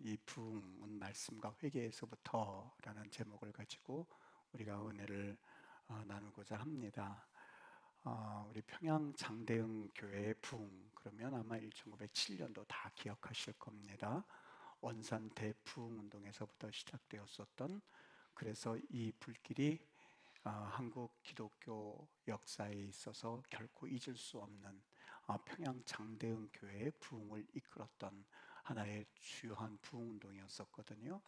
이 부흥은 말씀과 회개에서부터라는 제목을 가지고 우리가 은혜를 나누고자 합니다. 우리 평양 장대응 교회의 부흥, 그러면 아마 1907년도 다 기억하실 겁니다. 원산 대부흥 운동에서부터 시작되었었던, 그래서 이 불길이 한국 기독교 역사에 있어서 결코 잊을 수 없는 평양 장대응 교회의 부흥을 이끌었던 하나의 주요한 부흥 운동이었었거든요.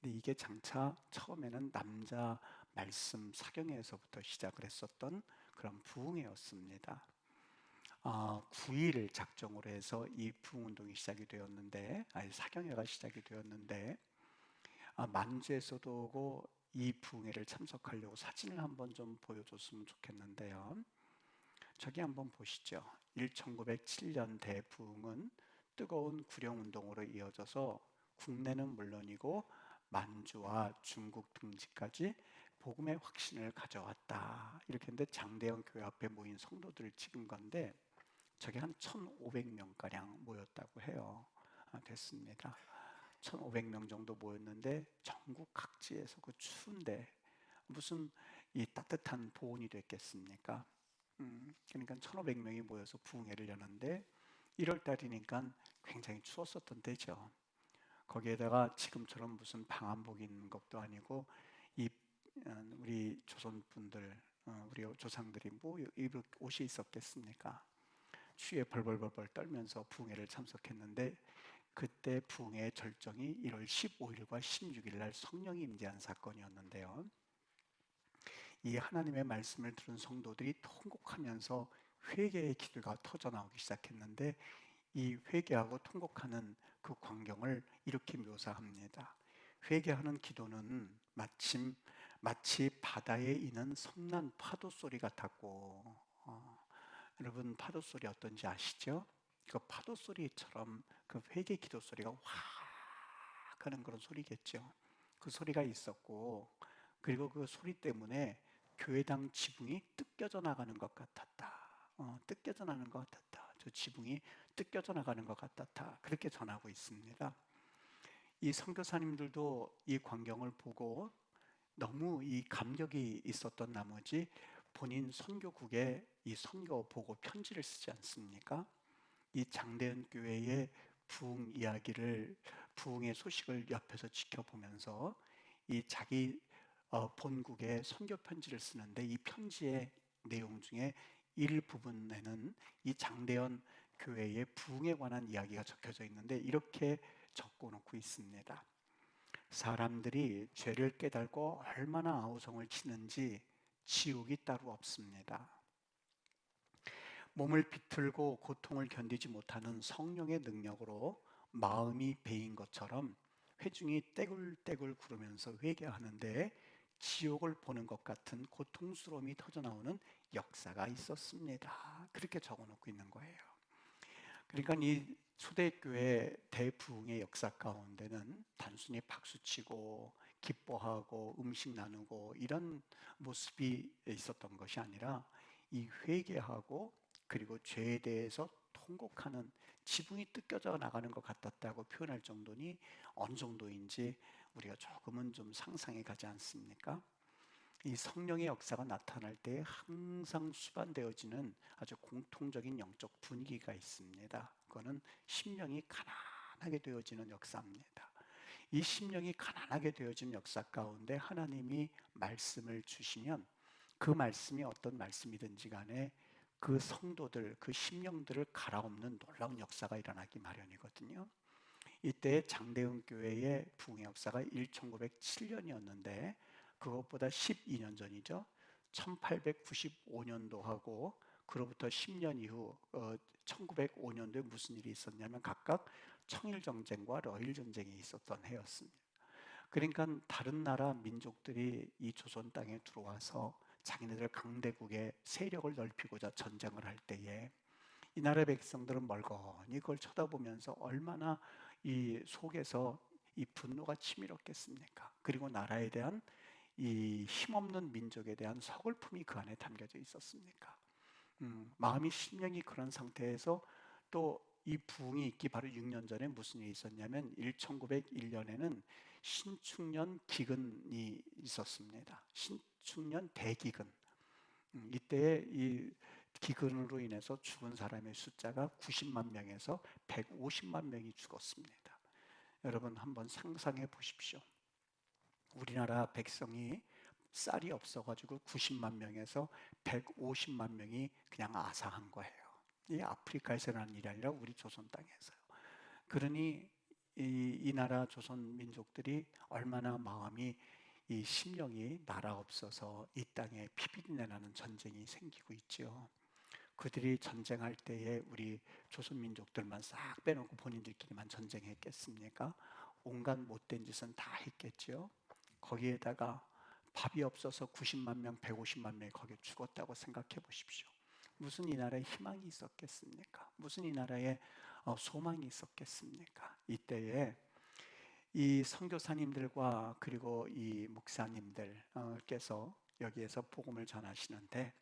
근데 이게 장차 처음에는 남자 말씀 사경회에서부터 시작을 했었던 그런 부흥회였습니다. 9일 작정으로 해서 이 부흥 운동이 시작이 되었는데, 사경회가 시작이 되었는데, 만주에서도 오고 이 부흥회를 참석하려고 사진을 한번 좀 보여줬으면 좋겠는데요. 저기 한번 보시죠. 1907년 대부흥은 뜨거운 구령운동으로 이어져서 국내는 물론이고 만주와 중국 등지까지 복음의 확신을 가져왔다. 이렇게 했는데 장대현 교회 앞에 모인 성도들을 찍은 건데 저게 한 1,500명가량 모였다고 해요. 됐습니다. 1,500명 정도 모였는데 전국 각지에서 그 추운데 무슨 이 따뜻한 보온이 됐겠습니까? 그러니까 1,500명이 모여서 부흥회를 여는데 1월 달이니까 굉장히 추웠었던 때죠. 거기에다가 지금처럼 무슨 방한복 입는 것도 아니고 이 우리 조선 분들, 우리 조상들이 뭐 입을 옷이 있었겠습니까? 추위에 벌벌벌벌 떨면서 부흥회를 참석했는데 그때 부흥회의 절정이 1월 15일과 16일 날 성령이 임재한 사건이었는데요. 이 하나님의 말씀을 들은 성도들이 통곡하면서 회개의 기도가 터져나오기 시작했는데 이 회개하고 통곡하는 그 광경을 이렇게 묘사합니다. 회개하는 기도는 마치 바다에 있는 성난 파도 소리 같았고, 여러분 파도 소리 어떤지 아시죠? 그 파도 소리처럼 그 회개 기도 소리가 확 하는 그런 소리겠죠. 그 소리가 있었고, 그리고 그 소리 때문에 교회당 지붕이 뜯겨져 나가는 것 같았다. 뜯겨져 나가는 것 같았다. 저 지붕이 뜯겨져 나가는 것 같았다. 그렇게 전하고 있습니다. 이 선교사님들도 이 광경을 보고 너무 이 감격이 있었던 나머지 본인 선교국에 이 선교 보고 편지를 쓰지 않습니까? 이 장대현 교회의 부흥 이야기를, 부흥의 소식을 옆에서 지켜보면서 이 자기 본국에 선교 편지를 쓰는데 이 편지의 내용 중에 일부분에는 이 장대현 교회의 부흥에 관한 이야기가 적혀져 있는데 이렇게 적고 놓고 있습니다. 사람들이 죄를 깨달고 얼마나 아우성을 치는지 지옥이 따로 없습니다. 몸을 비틀고 고통을 견디지 못하는 성령의 능력으로 마음이 베인 것처럼 회중이 떼굴떼굴 구르면서 회개하는데 지옥을 보는 것 같은 고통스러움이 터져나오는 역사가 있었습니다. 그렇게 적어놓고 있는 거예요. 그러니까 이 초대교회 대부흥의 역사 가운데는 단순히 박수치고 기뻐하고 음식 나누고 이런 모습이 있었던 것이 아니라 이 회개하고 그리고 죄에 대해서 통곡하는 지붕이 뜯겨져 나가는 것 같았다고 표현할 정도니 어느 정도인지 우리가 조금은 좀 상상해 가지 않습니까? 이 성령의 역사가 나타날 때 항상 수반되어지는 아주 공통적인 영적 분위기가 있습니다. 그거는 심령이 가난하게 되어지는 역사입니다. 이 심령이 가난하게 되어진 역사 가운데 하나님이 말씀을 주시면 그 말씀이 어떤 말씀이든지 간에 그 성도들, 그 심령들을 갈아엎는 놀라운 역사가 일어나기 마련이거든요. 이때 장대응 교회의 부흥의 역사가 1907년이었는데 그것보다 12년 전이죠. 1895년도하고 그로부터 10년 이후 1905년도에 무슨 일이 있었냐면 각각 청일전쟁과 러일전쟁이 있었던 해였습니다. 그러니까 다른 나라 민족들이 이 조선 땅에 들어와서 자기네들 강대국의 세력을 넓히고자 전쟁을 할 때에 이 나라 백성들은 멀거니 그걸 쳐다보면서 얼마나 이 속에서 이 분노가 치밀었겠습니까? 그리고 나라에 대한 이 힘없는 민족에 대한 서글픔이 그 안에 담겨져 있었습니까? 마음이 심령이 그런 상태에서 또 이 부흥이 있기 바로 6년 전에 무슨 일이 있었냐면 1901년에는 신축년 기근이 있었습니다. 신축년 대기근. 이때 이 기근으로 인해서 죽은 사람의 숫자가 90만 명에서 150만 명이 죽었습니다. 여러분 한번 상상해 보십시오. 우리나라 백성이 쌀이 없어가지고 90만 명에서 150만 명이 그냥 아사한 거예요. 이 아프리카에서 난 일이 아니라 우리 조선 땅에서요. 그러니 이 나라 조선 민족들이 얼마나 마음이 이 심령이 나라 없어서 이 땅에 피비린내 나는 전쟁이 생기고 있죠. 그들이 전쟁할 때에 우리 조선 민족들만 싹 빼놓고 본인들끼리만 전쟁했겠습니까? 온갖 못된 짓은 다 했겠죠. 거기에다가 밥이 없어서 90만 명, 150만 명이 거기에 죽었다고 생각해 보십시오. 무슨 이 나라에 희망이 있었겠습니까? 무슨 이 나라에 소망이 있었겠습니까? 이때에 이 선교사님들과 그리고 이 목사님들께서 여기에서 복음을 전하시는데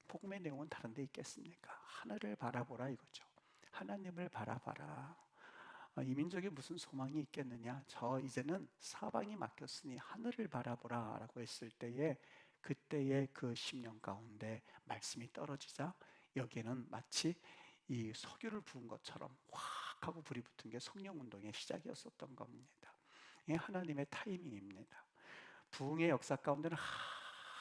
복음의 내용은 다른 데 있겠습니까? 하늘을 바라보라 이거죠. 하나님을 바라봐라. 이 민족에 무슨 소망이 있겠느냐? 저 이제는 사방이 막혔으니 하늘을 바라보라 라고 했을 때에 그때의 그 심령 가운데 말씀이 떨어지자 여기에는 마치 이 석유를 부은 것처럼 확 하고 불이 붙은 게 성령운동의 시작이었었던 겁니다. 이게 하나님의 타이밍입니다. 부흥의 역사 가운데는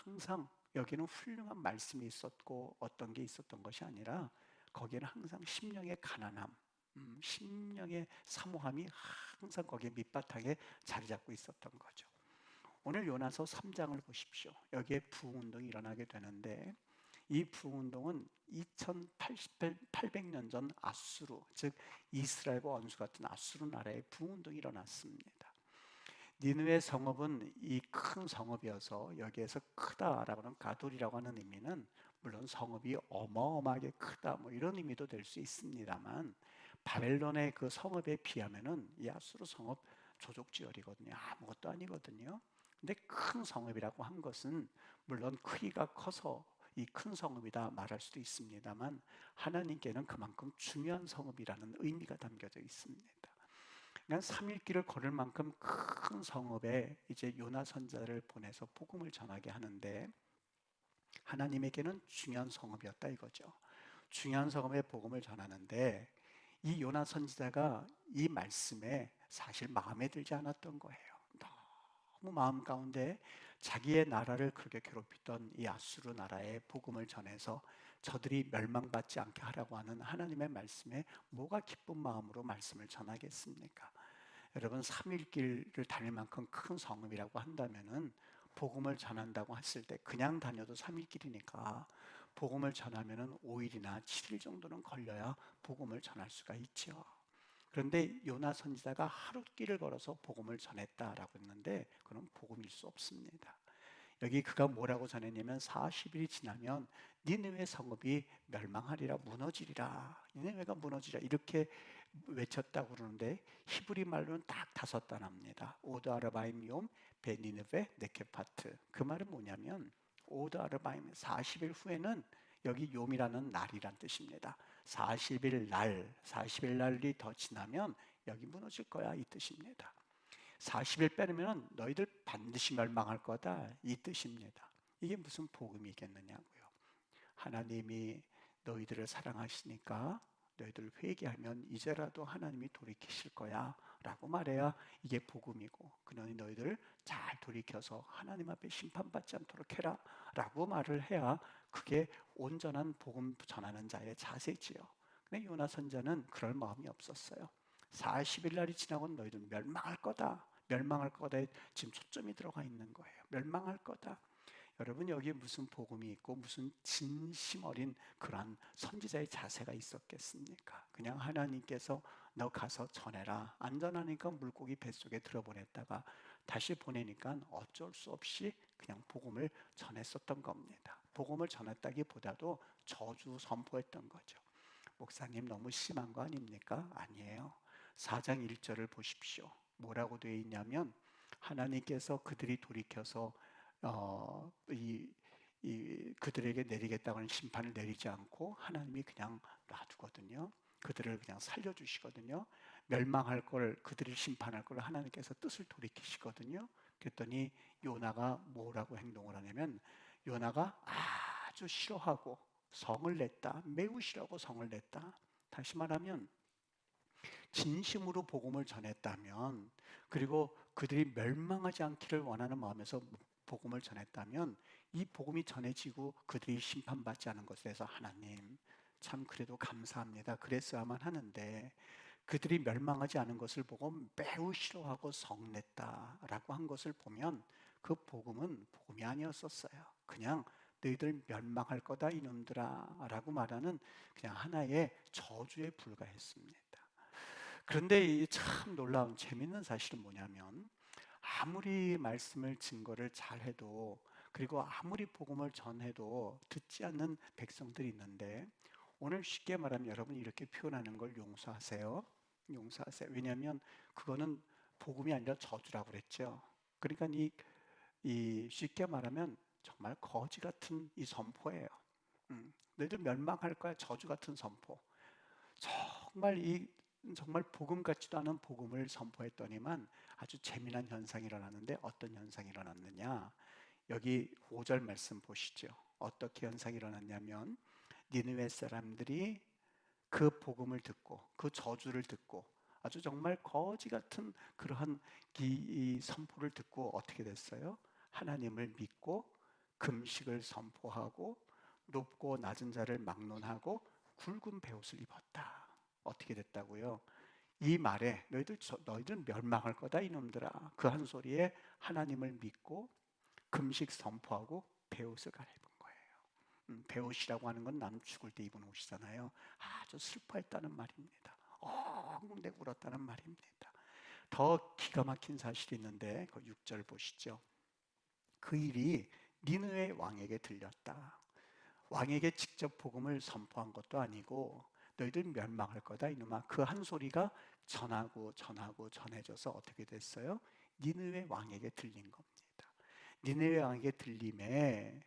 항상 여기는 훌륭한 말씀이 있었고 어떤 게 있었던 것이 아니라 거기에는 항상 심령의 가난함, 심령의 사모함이 항상 거기에 밑바탕에 자리 잡고 있었던 거죠. 오늘 요나서 3장을 보십시오. 여기에 부흥운동이 일어나게 되는데 이 부흥운동은 2800년 전 아수르, 즉 이스라엘과 원수 같은 아수르 나라의 부흥운동이 일어났습니다. 니느웨 성읍은 이 큰 성읍이어서 여기에서 크다라고 하는 가돌이라고 하는 의미는 물론 성읍이 어마어마하게 크다 뭐 이런 의미도 될 수 있습니다만 바벨론의 그 성읍에 비하면은 이 아수르 성읍 조족지열이거든요. 아무것도 아니거든요. 근데 큰 성읍이라고 한 것은 물론 크기가 커서 이 큰 성읍이다 말할 수도 있습니다만 하나님께는 그만큼 중요한 성읍이라는 의미가 담겨져 있습니다. 그냥 3일길을 걸을 만큼 큰 성읍에 이제 요나 선지자를 보내서 복음을 전하게 하는데 하나님에게는 중요한 성읍이었다 이거죠. 중요한 성읍에 복음을 전하는데 이 요나 선지자가 이 말씀에 사실 마음에 들지 않았던 거예요. 너무 마음 가운데 자기의 나라를 그렇게 괴롭히던 이 아수르 나라에 복음을 전해서 저들이 멸망받지 않게 하라고 하는 하나님의 말씀에 뭐가 기쁜 마음으로 말씀을 전하겠습니까? 여러분 3일길을 다닐 만큼 큰 성읍이라고 한다면은 복음을 전한다고 했을 때 그냥 다녀도 3일길이니까 복음을 전하면은 5일이나 7일 정도는 걸려야 복음을 전할 수가 있죠. 그런데 요나 선지자가 하루 길을 걸어서 복음을 전했다라고 했는데 그건 복음일 수 없습니다. 여기 그가 뭐라고 전했냐면 40일이 지나면 니느웨 성읍이 멸망하리라 무너지리라. 니느웨가 무너지리라 이렇게 외쳤다고 그러는데 히브리 말로는 딱 5단어입니다. 오드 아르바임 욤 베니느베 네케파트. 그 말은 뭐냐면 오드 아르바임 40일 후에는 여기 욤이라는 날이란 뜻입니다. 40일 날이 더 지나면 여기 무너질 거야 이 뜻입니다. 40일 빼면 너희들 반드시 멸망할 거다 이 뜻입니다. 이게 무슨 복음이겠느냐고요. 하나님이 너희들을 사랑하시니까 너희들 회개하면 이제라도 하나님이 돌이키실 거야 라고 말해야 이게 복음이고 그러니 너희들 잘 돌이켜서 하나님 앞에 심판받지 않도록 해라 라고 말을 해야 그게 온전한 복음 전하는 자의 자세지요. 근데 요나 선자는 그럴 마음이 없었어요. 40일 날이 지나고 너희들 멸망할 거다. 멸망할 거다에 지금 초점이 들어가 있는 거예요. 멸망할 거다. 여러분 여기에 무슨 복음이 있고 무슨 진심 어린 그런 선지자의 자세가 있었겠습니까? 그냥 하나님께서 너 가서 전해라. 안전하니까 물고기 뱃속에 들어보냈다가 다시 보내니까 어쩔 수 없이 그냥 복음을 전했었던 겁니다. 복음을 전했다기보다도 저주 선포했던 거죠. 목사님 너무 심한 거 아닙니까? 아니에요. 4장 1절을 보십시오. 뭐라고 되어 있냐면 하나님께서 그들이 돌이켜서 그들에게 내리겠다고 하는 심판을 내리지 않고 하나님이 그냥 놔두거든요. 그들을 그냥 살려주시거든요. 멸망할 걸, 그들을 심판할 걸 하나님께서 뜻을 돌이키시거든요. 그랬더니 요나가 뭐라고 행동을 하냐면, 요나가 아주 싫어하고 성을 냈다. 매우 싫어하고 성을 냈다. 다시 말하면 진심으로 복음을 전했다면, 그리고 그들이 멸망하지 않기를 원하는 마음에서 복음을 전했다면, 이 복음이 전해지고 그들이 심판받지 않은 것에 대해서 하나님 참 그래도 감사합니다, 그랬어야만 하는데, 그들이 멸망하지 않은 것을 보고 매우 싫어하고 성냈다라고 한 것을 보면 그 복음은 복음이 아니었었어요. 그냥 너희들 멸망할 거다 이놈들아 라고 말하는 그냥 하나의 저주에 불과했습니다. 그런데 이 참 놀라운 재밌는 사실은 뭐냐면, 아무리 말씀을 증거를 잘해도, 그리고 아무리 복음을 전해도 듣지 않는 백성들이 있는데, 오늘 쉽게 말하면 여러분이 이렇게 표현하는 걸 용서하세요. 용서하세요. 왜냐하면 그거는 복음이 아니라 저주라고 그랬죠. 그러니까 이 쉽게 말하면 정말 거지 같은 이 선포예요. 너희들 멸망할 거야. 저주 같은 선포. 정말 복음 같지도 않은 복음을 선포했더니만 아주 재미난 현상이 일어났는데, 어떤 현상이 일어났느냐? 여기 5절 말씀 보시죠. 어떻게 현상이 일어났냐면, 니느웨 사람들이 그 복음을 듣고 그 저주를 듣고 아주 정말 거지 같은 그러한 이 선포를 듣고 어떻게 됐어요? 하나님을 믿고 금식을 선포하고 높고 낮은 자를 막론하고 굵은 베옷을 입었다. 어떻게 됐다고요? 이 말에 너희들 멸망할 거다 이놈들아, 그 한 소리에 하나님을 믿고 금식 선포하고 베옷을 갈아입은 거예요. 베옷이라고 하는 건 남 죽을 때 입은 옷이잖아요. 아주 슬퍼했다는 말입니다. 엉엉대고 울었다는 말입니다. 더 기가 막힌 사실이 있는데 그 6절 보시죠. 그 일이 니느웨 왕에게 들렸다. 왕에게 직접 복음을 선포한 것도 아니고, 너희들 멸망할 거다 이놈아, 그 한 소리가 전해져서 어떻게 됐어요? 니느웨 왕에게 들린 겁니다. 니느웨 왕에게 들림에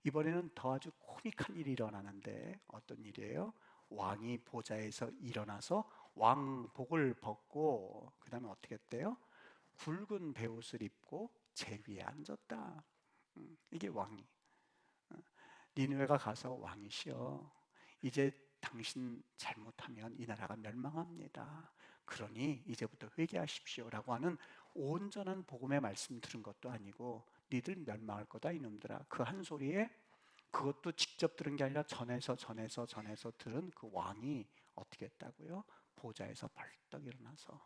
이번에는 더 아주 코믹한 일이 일어나는데, 어떤 일이에요? 왕이 보좌에서 일어나서 왕복을 벗고 그 다음에 어떻게 했대요? 굵은 베옷을 입고 제 위에 앉았다. 이게 왕이, 니느웨가 가서 왕이시여, 이제 당신 잘못하면 이 나라가 멸망합니다. 그러니 이제부터 회개하십시오라고 하는 온전한 복음의 말씀 들은 것도 아니고, 니들 멸망할 거다 이놈들아, 그 한 소리에, 그것도 직접 들은 게 아니라 전해서 들은 그 왕이 어떻게 했다고요? 보좌에서 벌떡 일어나서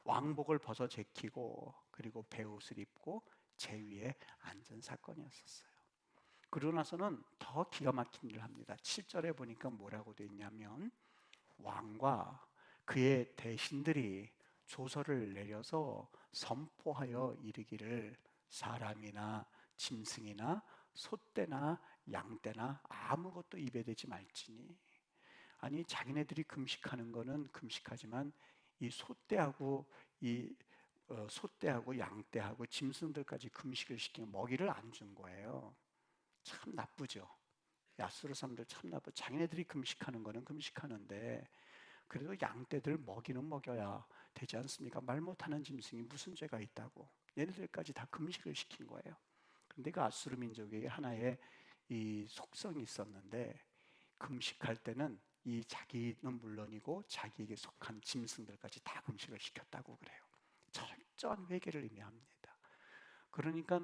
왕복을 벗어 제키고 그리고 베옷을 입고 제 위에 앉은 사건이었었어요. 그러고 나서는 더 기가 막힌 일을 합니다. 7절에 보니까 뭐라고 되어 있냐면, 왕과 그의 대신들이 조서를 내려서 선포하여 이르기를, 사람이나 짐승이나 소떼나 양떼나 아무것도 입에 대지 말지니. 아니, 자기네들이 금식하는 거는 금식하지만 이 소떼하고 양떼하고 짐승들까지 금식을 시키면 먹이를 안 준 거예요. 참 나쁘죠. 야스로 사람들 참 나쁘. 자기네들이 금식하는 거는 금식하는데 그래도 양떼들 먹이는 먹여야 되지 않습니까? 말 못하는 짐승이 무슨 죄가 있다고. 얘네들까지 다 금식을 시킨 거예요. 그런데 그 아수르 민족에게 하나의 이 속성이 있었는데, 금식할 때는 이 자기는 물론이고 자기에게 속한 짐승들까지 다 금식을 시켰다고 그래요. 철저한 회개를 의미합니다. 그러니까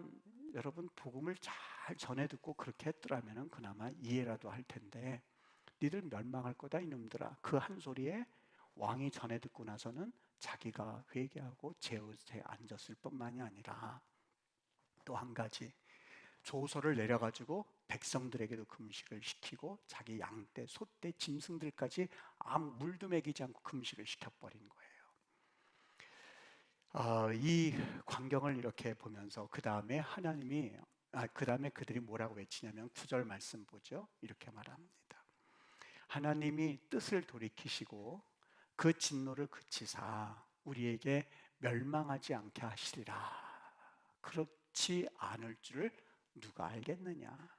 여러분, 복음을 잘 전해 듣고 그렇게 했더라면 그나마 이해라도 할 텐데, 니들 멸망할 거다 이놈들아, 그 한 소리에 왕이 전해 듣고 나서는 자기가 회개하고 제옷에 앉았을 뿐만이 아니라 또 한 가지, 조서를 내려가지고 백성들에게도 금식을 시키고 자기 양떼, 소떼, 짐승들까지 아무 물도 먹이지 않고 금식을 시켜버린 거예요. 이 광경을 이렇게 보면서 그 다음에 그들이 뭐라고 외치냐면 9절 말씀 보죠. 이렇게 말합니다. 하나님이 뜻을 돌이키시고 그 진노를 그치사 우리에게 멸망하지 않게 하시리라. 그렇지 않을 줄을 누가 알겠느냐.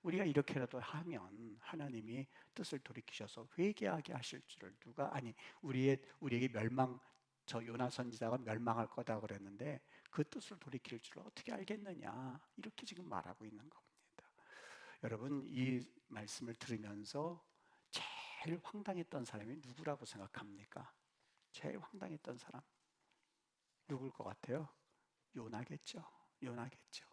우리가 이렇게라도 하면 하나님이 뜻을 돌이키셔서 회개하게 하실 줄을 우리에게 저 요나 선지자가 멸망할 거다 그랬는데 그 뜻을 돌이킬 줄을 어떻게 알겠느냐, 이렇게 지금 말하고 있는 겁니다. 여러분, 이 말씀을 들으면서 제일 황당했던 사람이 누구라고 생각합니까? 제일 황당했던 사람 누굴 것 같아요? 요나겠죠. 요나겠죠.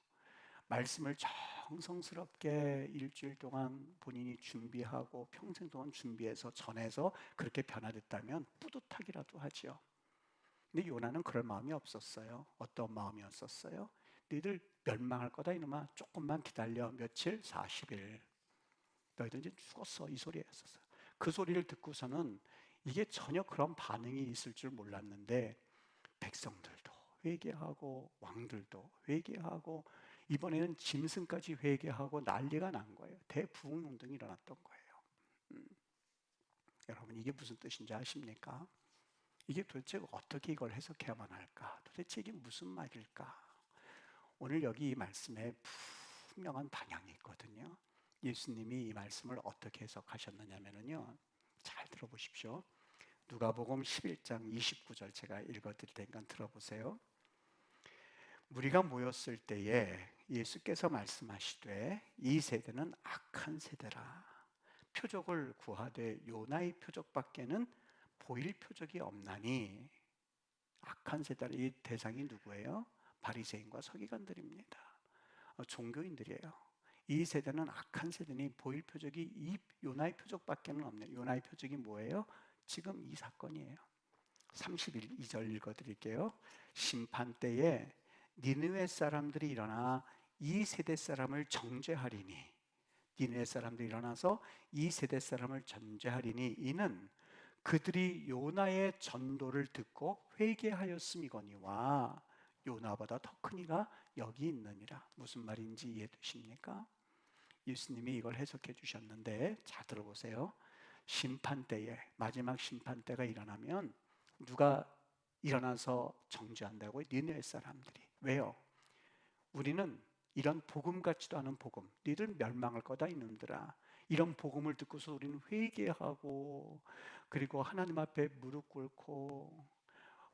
말씀을 정성스럽게 일주일 동안 본인이 준비하고 평생 동안 준비해서 전해서 그렇게 변화됐다면 뿌듯하기라도 하죠. 근데 요나는 그럴 마음이 없었어요. 어떤 마음이었었어요? 너희들 멸망할 거다 이놈아, 조금만 기다려. 며칠? 40일. 너희들 이제 죽었어, 이 소리였었어요. 그 소리를 듣고서는 이게 전혀 그런 반응이 있을 줄 몰랐는데 백성들도 회개하고 왕들도 회개하고 이번에는 짐승까지 회개하고 난리가 난 거예요. 대부흥운동이 일어났던 거예요. 여러분, 이게 무슨 뜻인지 아십니까? 이게 도대체 어떻게 이걸 해석해야만 할까? 도대체 이게 무슨 말일까? 오늘 여기 이 말씀에 분명한 방향이 있거든요. 예수님이 이 말씀을 어떻게 해석하셨느냐면요, 잘 들어보십시오. 누가복음 11장 29절 제가 읽어드릴 테니까 들어보세요. 무리가 모였을 때에 예수께서 말씀하시되 이 세대는 악한 세대라. 표적을 구하되 요나의 표적밖에는 보일 표적이 없나니. 악한 세대라. 이 대상이 누구예요? 바리새인과 서기관들입니다. 종교인들이에요. 이 세대는 악한 세대니 보일 표적이 이 요나의 표적밖에는 없네요. 요나의 표적이 뭐예요? 지금 이 사건이에요. 32절 읽어드릴게요. 심판 때에 니느웨 사람들이 일어나 이 세대 사람을 정죄하리니. 니느웨 사람들이 일어나서 이 세대 사람을 정죄하리니 이는 그들이 요나의 전도를 듣고 회개하였음이거니와 요나보다 더 큰 이가 여기 있느니라. 무슨 말인지 이해되십니까? 예수님이 이걸 해석해 주셨는데 잘 들어보세요. 심판 때에, 마지막 심판 때가 일어나면 누가 일어나서 정죄한다고요? 니느웨 사람들이. 왜요? 우리는 이런 복음 같지도 않은 복음, 니들 멸망할 거다 이놈들아, 이런 복음을 듣고서 우리는 회개하고 그리고 하나님 앞에 무릎 꿇고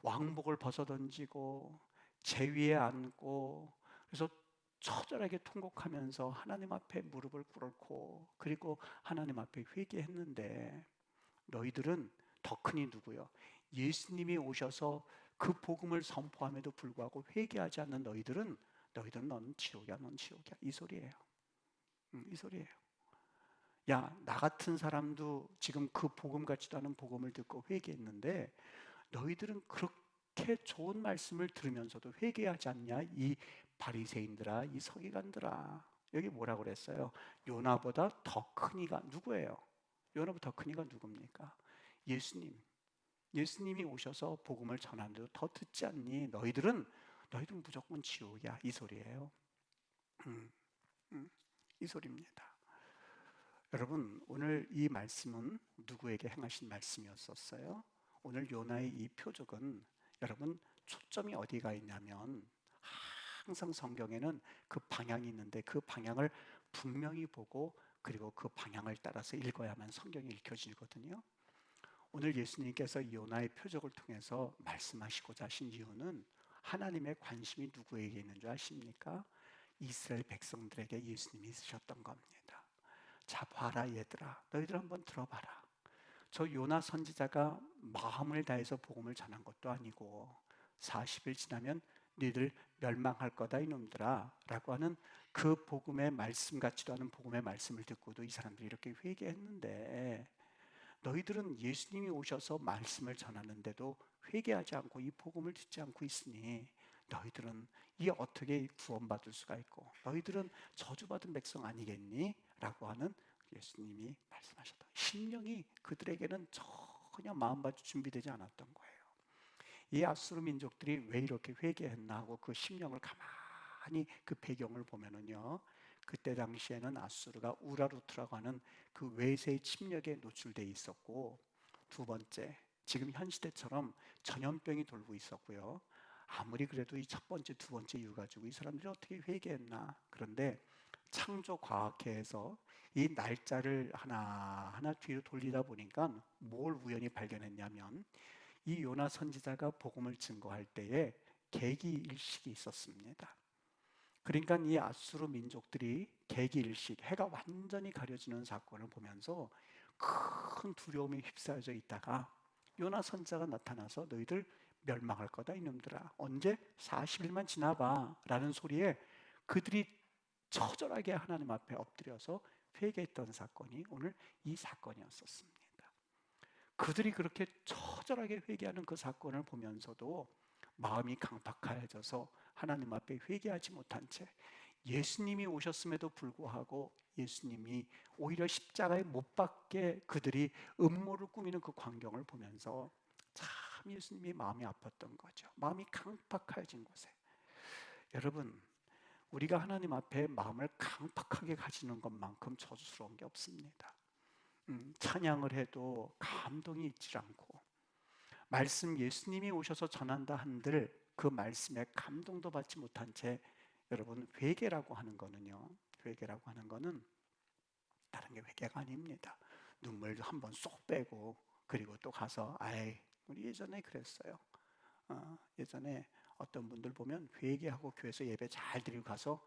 왕복을 벗어던지고 제위에 앉고 그래서 처절하게 통곡하면서 하나님 앞에 무릎을 꿇고 그리고 하나님 앞에 회개했는데 너희들은 더 크니 누구요? 예수님이 오셔서 그 복음을 선포함에도 불구하고 회개하지 않는 너희들은 너는 지옥이야, 넌 지옥이야. 이 소리예요. 이 소리예요. 야, 나 같은 사람도 지금 그 복음 같지도 않은 복음을 듣고 회개했는데 너희들은 그렇게 좋은 말씀을 들으면서도 회개하지 않냐? 이 바리새인들아, 이 서기관들아. 여기 뭐라고 그랬어요? 요나보다 더 큰 이가 누구예요? 요나보다 더 큰 이가 누굽니까? 예수님. 예수님이 오셔서 복음을 전하는데도 더 듣지 않니? 너희들은 무조건 지옥이야. 이 소리예요. 이 소리입니다. 여러분, 오늘 이 말씀은 누구에게 행하신 말씀이었었어요? 오늘 요나의 이 표적은 여러분 초점이 어디가 있냐면 항상 성경에는 그 방향이 있는데 그 방향을 분명히 보고 그리고 그 방향을 따라서 읽어야만 성경이 읽혀지거든요. 오늘 예수님께서 요나의 표적을 통해서 말씀하시고자 하신 이유는 하나님의 관심이 누구에게 있는 줄 아십니까? 이스라엘 백성들에게 예수님이 있으셨던 겁니다. 자, 봐라 얘들아, 너희들 한번 들어봐라. 저 요나 선지자가 마음을 다해서 복음을 전한 것도 아니고 40일 지나면 너희들 멸망할 거다 이놈들아 라고 하는 그 복음의 말씀 같지도 않은 복음의 말씀을 듣고도 이 사람들이 이렇게 회개했는데 너희들은 예수님이 오셔서 말씀을 전하는데도 회개하지 않고 이 복음을 듣지 않고 있으니 너희들은 이 어떻게 구원받을 수가 있고 너희들은 저주받은 백성 아니겠니? 라고 하는 예수님이 말씀하셨다. 심령이 그들에게는 전혀 마음받을 준비되지 않았던 거예요. 이 아수르 민족들이 왜 이렇게 회개했나 하고 그 심령을 가만히 그 배경을 보면은요, 그때 당시에는 아수르가 우라루트라고 하는 그 외세의 침략에 노출돼 있었고, 두 번째, 지금 현 시대처럼 전염병이 돌고 있었고요. 아무리 그래도 이 첫 번째, 두 번째 이유 가지고 이 사람들이 어떻게 회개했나? 그런데 창조과학계에서 이 날짜를 하나하나 뒤로 돌리다 보니까 뭘 우연히 발견했냐면 이 요나 선지자가 복음을 증거할 때에 계기일식이 있었습니다. 그러니까 이 아수르 민족들이 계기일식, 해가 완전히 가려지는 사건을 보면서 큰 두려움에 휩싸여져 있다가 요나 선지자가 나타나서 너희들 멸망할 거다 이놈들아, 언제? 40일만 지나봐 라는 소리에 그들이 처절하게 하나님 앞에 엎드려서 회개했던 사건이 오늘 이 사건이었었습니다. 그들이 그렇게 처절하게 회개하는 그 사건을 보면서도 마음이 강팍해져서 하나님 앞에 회개하지 못한 채 예수님이 오셨음에도 불구하고 예수님이 오히려 십자가에 못 박게 그들이 음모를 꾸미는 그 광경을 보면서 참 예수님이 마음이 아팠던 거죠. 마음이 강팍해진 곳에. 여러분, 우리가 하나님 앞에 마음을 강팍하게 가지는 것만큼 저주스러운 게 없습니다. 찬양을 해도 감동이 있지 않고, 말씀 예수님이 오셔서 전한다 한들 그 말씀에 감동도 받지 못한 채, 여러분, 회개라고 하는 거는요, 회개라고 하는 거는 다른 게 회개가 아닙니다. 눈물 한번 쏙 빼고 그리고 또 가서 아이 우리 예전에 그랬어요. 예전에 어떤 분들 보면 회개하고 교회에서 예배 잘 드리고 가서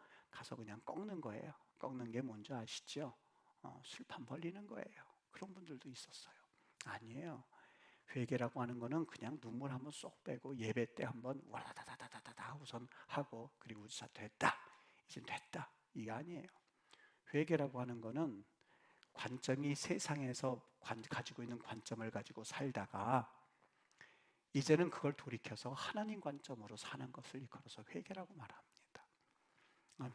그냥 꺾는 거예요. 꺾는 게 뭔지 아시죠? 술판 벌리는 거예요. 그런 분들도 있었어요. 아니에요. 회개라고 하는 거는 그냥 눈물 한번 쏙 빼고 예배 때 한번 와다다다다다다 우선 하고 그리고 자 됐다, 이제 됐다, 이게 아니에요. 회개라고 하는 거는 관점이 세상에서 가지고 있는 관점을 가지고 살다가 이제는 그걸 돌이켜서 하나님 관점으로 사는 것을 일컬어서 회개라고 말합니다.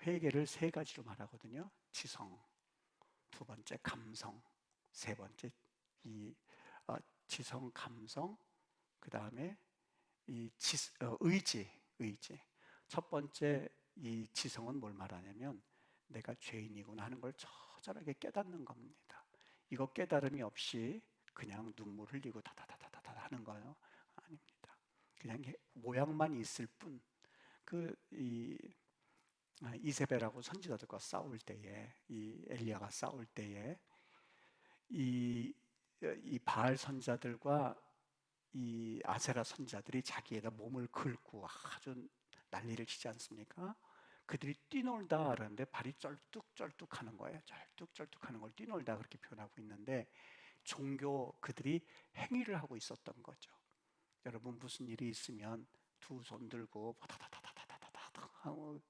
회개를 세 가지로 말하거든요. 지성, 두 번째 감성, 세 번째 이 지성, 감성, 그 다음에 이 의지. 첫 번째 이 지성은 뭘 말하냐면 내가 죄인이구나 하는 걸 처절하게 깨닫는 겁니다. 이거 깨달음이 없이 그냥 눈물 흘리고 다다다다다 하는 거예요. 아닙니다. 그냥 모양만 있을 뿐. 이세벨하고 선지자들과 싸울 때에, 이 엘리야가 싸울 때에 이 바알 선지자들과 이 아세라 선지자들이 자기에다 몸을 긁고 아주 난리를 치지 않습니까? 그들이 뛰놀다 그러는데 발이 쩔뚝쩔뚝 하는 거예요. 쩔뚝쩔뚝 하는 걸 뛰놀다 그렇게 표현하고 있는데 종교 그들이 행위를 하고 있었던 거죠. 여러분 무슨 일이 있으면 두 손 들고 다다다다다다다 하고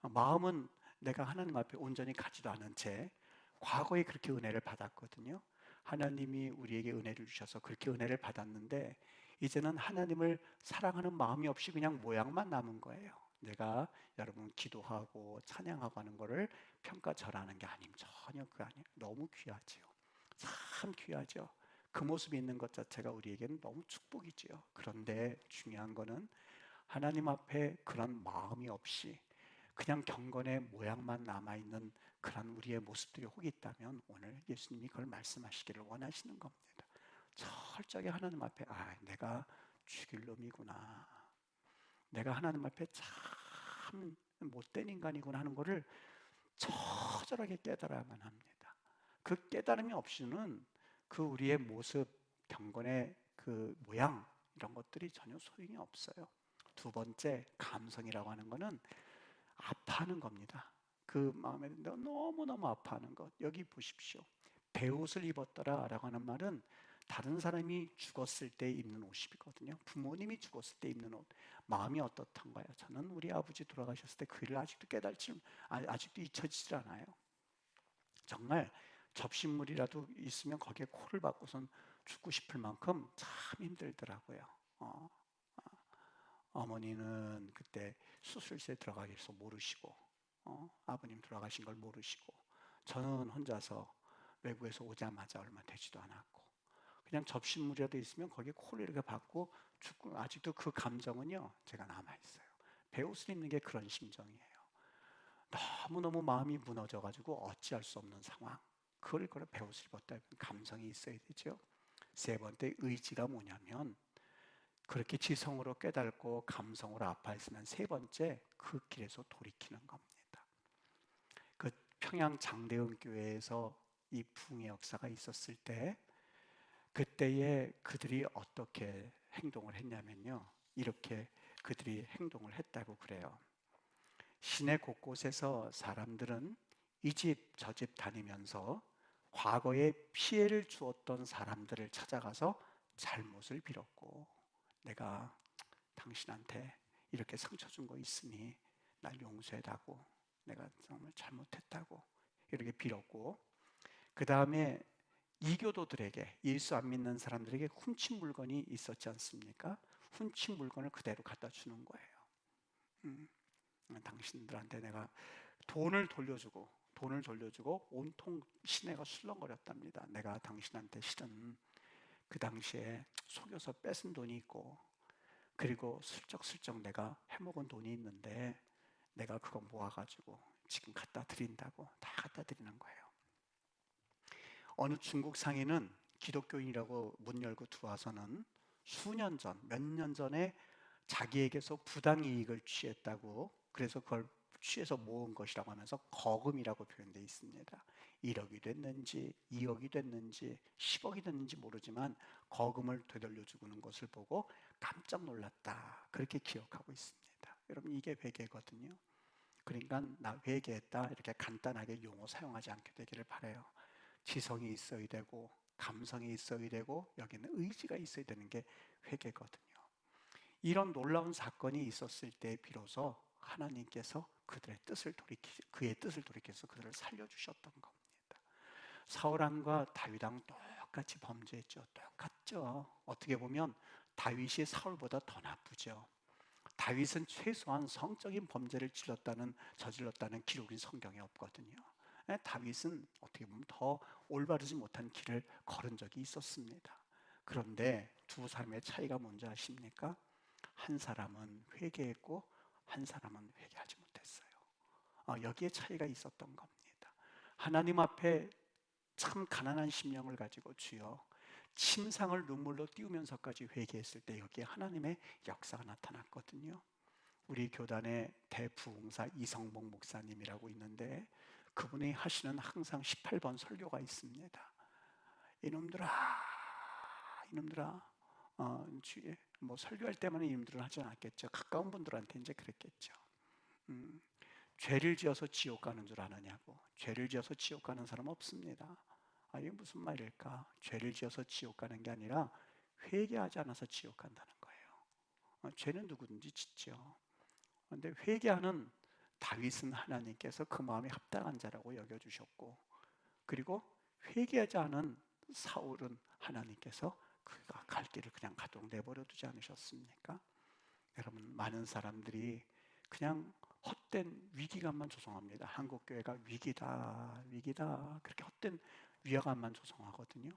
마음은 내가 하나님 앞에 온전히 가지도 않은 채 과거에 그렇게 은혜를 받았거든요. 하나님이 우리에게 은혜를 주셔서 그렇게 은혜를 받았는데 이제는 하나님을 사랑하는 마음이 없이 그냥 모양만 남은 거예요. 내가 여러분 기도하고 찬양하고 하는 거를 평가절하는 게 아님, 전혀 그거 아니에요. 너무 귀하지요. 참 귀하죠. 그 모습이 있는 것 자체가 우리에게는 너무 축복이지요. 그런데 중요한 거는 하나님 앞에 그런 마음이 없이 그냥 경건의 모양만 남아있는 그런 우리의 모습들이 혹 있다면 오늘 예수님이 그걸 말씀하시기를 원하시는 겁니다. 철저하게 하나님 앞에 내가 죽일 놈이구나, 내가 하나님 앞에 참 못된 인간이구나 하는 것을 처절하게 깨달아야만 합니다. 그 깨달음이 없이는 그 우리의 모습, 경건의 그 모양 이런 것들이 전혀 소용이 없어요. 두 번째 감성이라고 하는 것은 아파하는 겁니다. 그 마음에 너무너무 아파하는 것. 여기 보십시오. 베옷을 입었더라 라고 하는 말은 다른 사람이 죽었을 때 입는 옷이거든요. 부모님이 죽었을 때 입는 옷. 마음이 어떻던가요? 저는 우리 아버지 돌아가셨을 때 그 일을 아직도 잊혀지질 않아요. 정말 접신물이라도 있으면 거기에 코를 박고선 죽고 싶을 만큼 참 힘들더라고요. 어머니는 그때 수술실에 들어가기 위해서 모르시고 아버님 돌아가신 걸 모르시고 저는 혼자서 외국에서 오자마자 얼마 되지도 않았고 그냥 접신물이라도 있으면 거기에 코를 이렇게 박고 죽고 아직도 그 감정은요 제가 남아있어요. 베옷을 입는 게 그런 심정이에요. 너무너무 마음이 무너져가지고 어찌할 수 없는 상황. 그걸 베옷을 입었다. 감성이 있어야 되죠. 세 번째 의지가 뭐냐면 그렇게 지성으로 깨닫고 감성으로 아파했으면 세 번째 그 길에서 돌이키는 겁니다. 그 평양 장대은 교회에서 이 부흥의 역사가 있었을 때 그때에 그들이 어떻게 행동을 했냐면요, 이렇게 그들이 행동을 했다고 그래요. 시내 곳곳에서 사람들은 이 집 저 집 다니면서 과거에 피해를 주었던 사람들을 찾아가서 잘못을 빌었고, 내가 당신한테 이렇게 상처 준 거 있으니 날 용서해다고, 내가 정말 잘못했다고 이렇게 빌었고, 그 다음에 이교도들에게, 예수 안 믿는 사람들에게 훔친 물건이 있었지 않습니까? 훔친 물건을 그대로 갖다 주는 거예요. 당신들한테 내가 돈을 돌려주고 온통 시내가 술렁거렸답니다. 내가 당신한테 실은 그 당시에 속여서 뺏은 돈이 있고, 그리고 슬쩍슬쩍 내가 해먹은 돈이 있는데 내가 그거 모아가지고 지금 갖다 드린다고, 다 갖다 드리는 거예요. 어느 중국 상인은 기독교인이라고 문 열고 들어와서는 수년 전, 몇 년 전에 자기에게서 부당이익을 취했다고, 그래서 그걸 취해서 모은 것이라고 하면서 거금이라고 표현되어 있습니다. 1억이 됐는지 2억이 됐는지 10억이 됐는지 모르지만 거금을 되돌려주는 것을 보고 깜짝 놀랐다, 그렇게 기억하고 있습니다. 여러분, 이게 회개거든요. 그러니까 나 회개했다 이렇게 간단하게 용어 사용하지 않게 되기를 바라요. 지성이 있어야 되고 감성이 있어야 되고 여기는 의지가 있어야 되는 게 회개거든요. 이런 놀라운 사건이 있었을 때 비로소 하나님께서 그의 뜻을 돌이켜서 그들을 살려주셨던 겁니다. 사울왕과 다윗왕 똑같이 범죄했죠. 똑같죠. 어떻게 보면 다윗이 사울보다 더 나쁘죠. 다윗은 최소한 성적인 범죄를 저질렀다는 기록이 성경에 없거든요. 다윗은 어떻게 보면 더 올바르지 못한 길을 걸은 적이 있었습니다. 그런데 두 사람의 차이가 뭔지 아십니까? 한 사람은 회개했고 한 사람은 회개하지 못했어요. 여기에 차이가 있었던 겁니다. 하나님 앞에 참 가난한 심령을 가지고 주여, 침상을 눈물로 띄우면서까지 회개했을 때 여기에 하나님의 역사가 나타났거든요. 우리 교단의 대부흥사 이성봉 목사님이라고 있는데 그분이 하시는 항상 18번 설교가 있습니다. 이놈들아, 주에 뭐 설교할 때만 이놈들은 하지 않았겠죠. 가까운 분들한테 이제 그랬겠죠. 죄를 지어서 지옥 가는 줄 아느냐고. 죄를 지어서 지옥 가는 사람 없습니다. 이게 무슨 말일까? 죄를 지어서 지옥 가는 게 아니라 회개하지 않아서 지옥 간다는 거예요. 죄는 누구든지 짓죠. 그런데 회개하는 다윗은 하나님께서 그 마음이 합당한 자라고 여겨주셨고, 그리고 회개하지 않은 사울은 하나님께서 그가 갈 길을 그냥 가도록 내버려 두지 않으셨습니까? 여러분, 많은 사람들이 그냥 헛된 위기감만 조성합니다. 한국교회가 위기다 그렇게 헛된 위화감만 조성하거든요.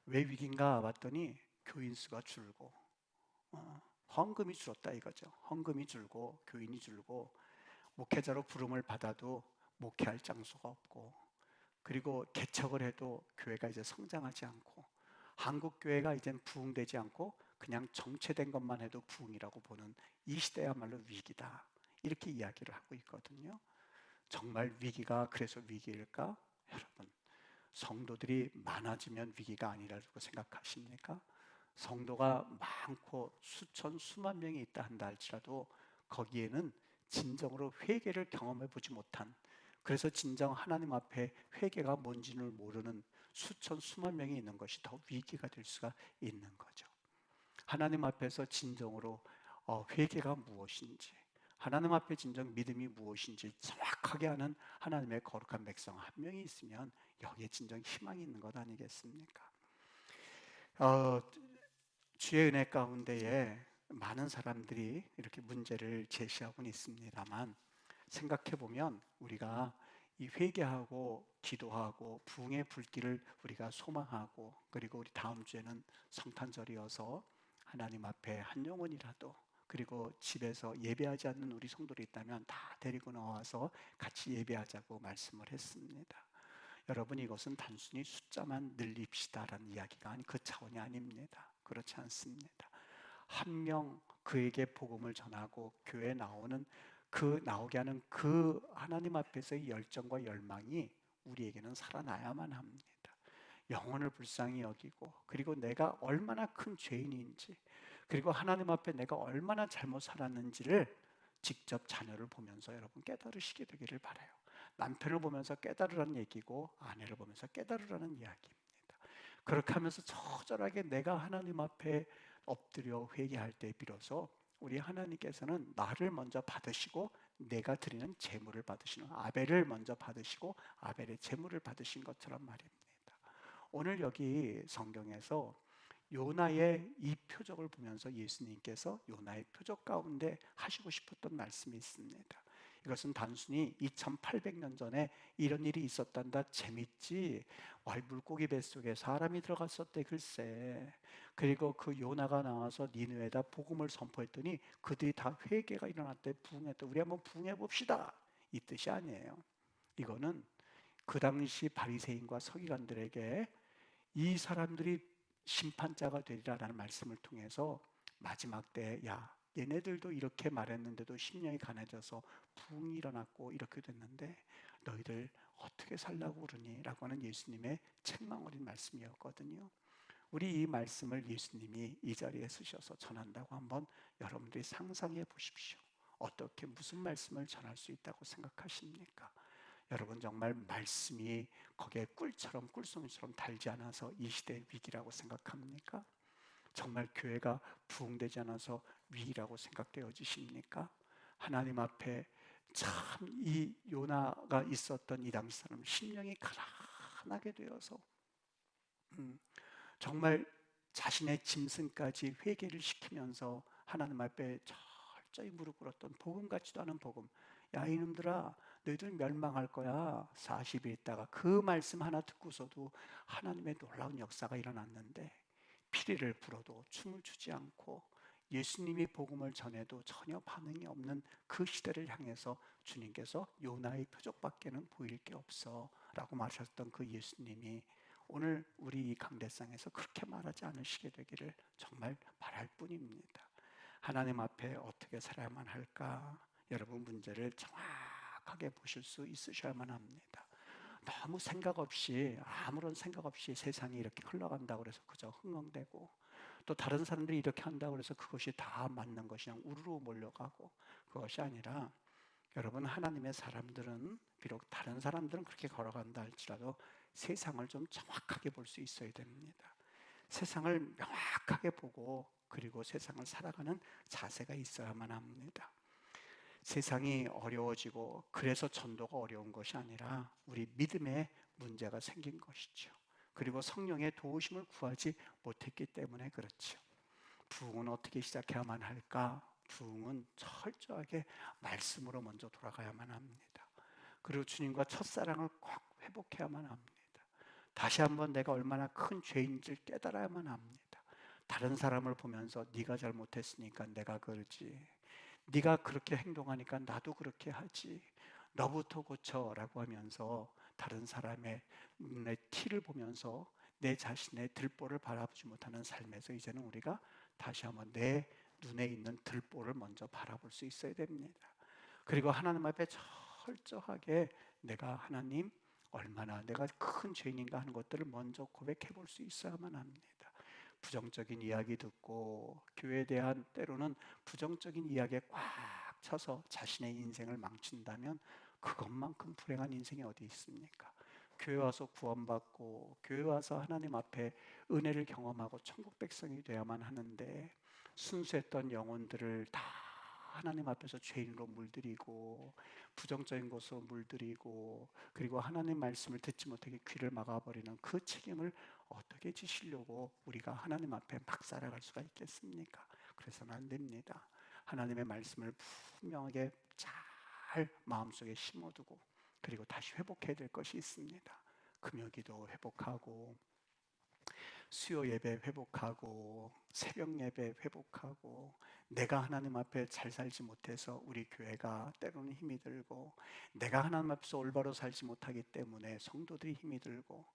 왜 위기인가 봤더니 교인 수가 줄고 헌금이 줄었다 이거죠. 헌금이 줄고 교인이 줄고 목회자로 부름을 받아도 목회할 장소가 없고, 그리고 개척을 해도 교회가 이제 성장하지 않고, 한국 교회가 이젠 부흥되지 않고 그냥 정체된 것만 해도 부흥이라고 보는 이 시대야말로 위기다, 이렇게 이야기를 하고 있거든요. 정말 위기가 그래서 위기일까? 여러분, 성도들이 많아지면 위기가 아니라고 생각하십니까? 성도가 많고 수천 수만 명이 있다 한다 할지라도 거기에는 진정으로 회개를 경험해 보지 못한, 그래서 진정 하나님 앞에 회개가 뭔지를 모르는 수천 수만 명이 있는 것이 더 위기가 될 수가 있는 거죠. 하나님 앞에서 진정으로 회개가 무엇인지, 하나님 앞에 진정 믿음이 무엇인지 정확하게 아는 하나님의 거룩한 백성 한 명이 있으면 여기에 진정 희망이 있는 것 아니겠습니까? 주의 은혜 가운데에 많은 사람들이 이렇게 문제를 제시하고는 있습니다만, 생각해보면 우리가 이 회개하고 기도하고 부흥의 불길을 우리가 소망하고, 그리고 우리 다음 주에는 성탄절이어서 하나님 앞에 한 영혼이라도, 그리고 집에서 예배하지 않는 우리 성도들이 있다면 다 데리고 나와서 같이 예배하자고 말씀을 했습니다. 여러분, 이것은 단순히 숫자만 늘립시다라는 이야기가 아니, 그 차원이 아닙니다. 그렇지 않습니다. 한 명 그에게 복음을 전하고 교회에 나오는 그 나오게 하는 그 하나님 앞에서의 열정과 열망이 우리에게는 살아나야만 합니다. 영혼을 불쌍히 여기고, 그리고 내가 얼마나 큰 죄인인지, 그리고 하나님 앞에 내가 얼마나 잘못 살았는지를 직접 자녀를 보면서 여러분 깨달으시게 되기를 바라요. 남편을 보면서 깨달으라는 얘기고, 아내를 보면서 깨달으라는 이야기입니다. 그렇게 하면서 처절하게 내가 하나님 앞에 엎드려 회개할 때 비로소 우리 하나님께서는 나를 먼저 받으시고 내가 드리는 제물을 받으시는, 아벨을 먼저 받으시고 아벨의 제물을 받으신 것처럼 말입니다. 오늘 여기 성경에서 요나의 이 표적을 보면서 예수님께서 요나의 표적 가운데 하시고 싶었던 말씀이 있습니다. 이것은 단순히 2800년 전에 이런 일이 있었단다 재밌지, 물고기 뱃속에 사람이 들어갔었대 글쎄, 그리고 그 요나가 나와서 니느웨에다 복음을 선포했더니 그들이 다 회개가 일어났대, 부흥했대, 우리 한번 부흥해 봅시다, 이 뜻이 아니에요. 이거는 그 당시 바리새인과 서기관들에게 이 사람들이 심판자가 되리라라는 말씀을 통해서 마지막 때, 야, 얘네들도 이렇게 말했는데도 심령이 가난해져서 부흥이 일어났고 이렇게 됐는데 너희들 어떻게 살라고 그러니? 라고 하는 예수님의 책망 어린 말씀이었거든요. 우리 이 말씀을 예수님이 이 자리에 쓰셔서 전한다고 한번 여러분들이 상상해 보십시오. 어떻게, 무슨 말씀을 전할 수 있다고 생각하십니까? 여러분, 정말 말씀이 거기에 꿀처럼, 꿀송이처럼 달지 않아서 이 시대의 위기라고 생각합니까? 정말 교회가 부흥되지 않아서 위기라고 생각되어지십니까? 하나님 앞에 참 이 요나가 있었던 이 당시 사람 심령이 가난하게 되어서 정말 자신의 짐승까지 회개를 시키면서 하나님 앞에 철저히 무릎 꿇었던, 복음 같지도 않은 복음, 야 이놈들아 너희들 멸망할 거야, 40일 있다가, 그 말씀 하나 듣고서도 하나님의 놀라운 역사가 일어났는데 피리를 불어도 춤을 추지 않고 예수님이 복음을 전해도 전혀 반응이 없는 그 시대를 향해서 주님께서 요나의 표적밖에는 보일 게 없어 라고 말하셨던 그 예수님이 오늘 우리 이 강대상에서 그렇게 말하지 않으시게 되기를 정말 바랄 뿐입니다. 하나님 앞에 어떻게 살아야만 할까? 여러분, 문제를 정확하게 보실 수 있으셔야만 합니다. 너무 생각 없이, 아무런 생각 없이 세상이 이렇게 흘러간다고 해서 그저 흥흥대고, 또 다른 사람들이 이렇게 한다고 해서 그것이 다 맞는 것이 그냥 우르르 몰려가고, 그것이 아니라 여러분, 하나님의 사람들은 비록 다른 사람들은 그렇게 걸어간다 할지라도 세상을 좀 정확하게 볼 수 있어야 됩니다. 세상을 명확하게 보고 그리고 세상을 살아가는 자세가 있어야만 합니다. 세상이 어려워지고 그래서 전도가 어려운 것이 아니라 우리 믿음에 문제가 생긴 것이죠. 그리고 성령의 도우심을 구하지 못했기 때문에 그렇죠. 부흥은 어떻게 시작해야만 할까? 부흥은 철저하게 말씀으로 먼저 돌아가야만 합니다. 그리고 주님과 첫사랑을 꼭 회복해야만 합니다. 다시 한번 내가 얼마나 큰 죄인지를 깨달아야만 합니다. 다른 사람을 보면서 네가 잘못했으니까 내가 그러지, 네가 그렇게 행동하니까 나도 그렇게 하지, 너부터 고쳐라고 하면서 다른 사람의 눈의 티를 보면서 내 자신의 들보를 바라보지 못하는 삶에서 이제는 우리가 다시 한번 내 눈에 있는 들보를 먼저 바라볼 수 있어야 됩니다. 그리고 하나님 앞에 철저하게 내가 하나님 얼마나 내가 큰 죄인인가 하는 것들을 먼저 고백해 볼 수 있어야만 합니다. 부정적인 이야기 듣고 교회에 대한 때로는 부정적인 이야기에 꽉 차서 자신의 인생을 망친다면 그것만큼 불행한 인생이 어디 있습니까? 교회 와서 구원받고 교회 와서 하나님 앞에 은혜를 경험하고 천국 백성이 되어야만 하는데 순수했던 영혼들을 다 하나님 앞에서 죄인으로 물들이고 부정적인 것으로 물들이고 그리고 하나님 말씀을 듣지 못하게 귀를 막아버리는 그 책임을 어떻게 지시려고 우리가 하나님 앞에 막 살아갈 수가 있겠습니까? 그래서는 안 됩니다. 하나님의 말씀을 분명하게 잘 마음속에 심어두고 그리고 다시 회복해야 될 것이 있습니다. 금요기도 회복하고 수요 예배 회복하고 새벽 예배 회복하고 내가 하나님 앞에 잘 살지 못해서 우리 교회가 때로는 힘이 들고 내가 하나님 앞에서 올바로 살지 못하기 때문에 성도들이 힘이 들고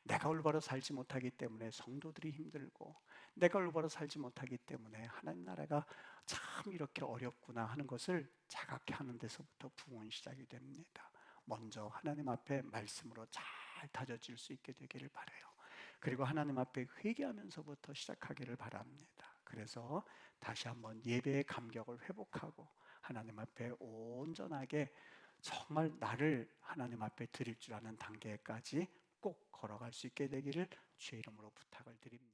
내가 올바로 살지 못하기 때문에 성도들이 힘들고, 내가 올바로 살지 못하기 때문에 하나님 나라가 참 이렇게 어렵구나 하는 것을 자각해 하는 데서부터 부흥은 시작이 됩니다. 먼저 하나님 앞에 말씀으로 잘 다져질 수 있게 되기를 바라요. 그리고 하나님 앞에 회개하면서부터 시작하기를 바랍니다. 그래서 다시 한번 예배의 감격을 회복하고 하나님 앞에 온전하게 정말 나를 하나님 앞에 드릴 줄 아는 단계까지 꼭 걸어갈 수 있게 되기를 주의 이름으로 부탁을 드립니다.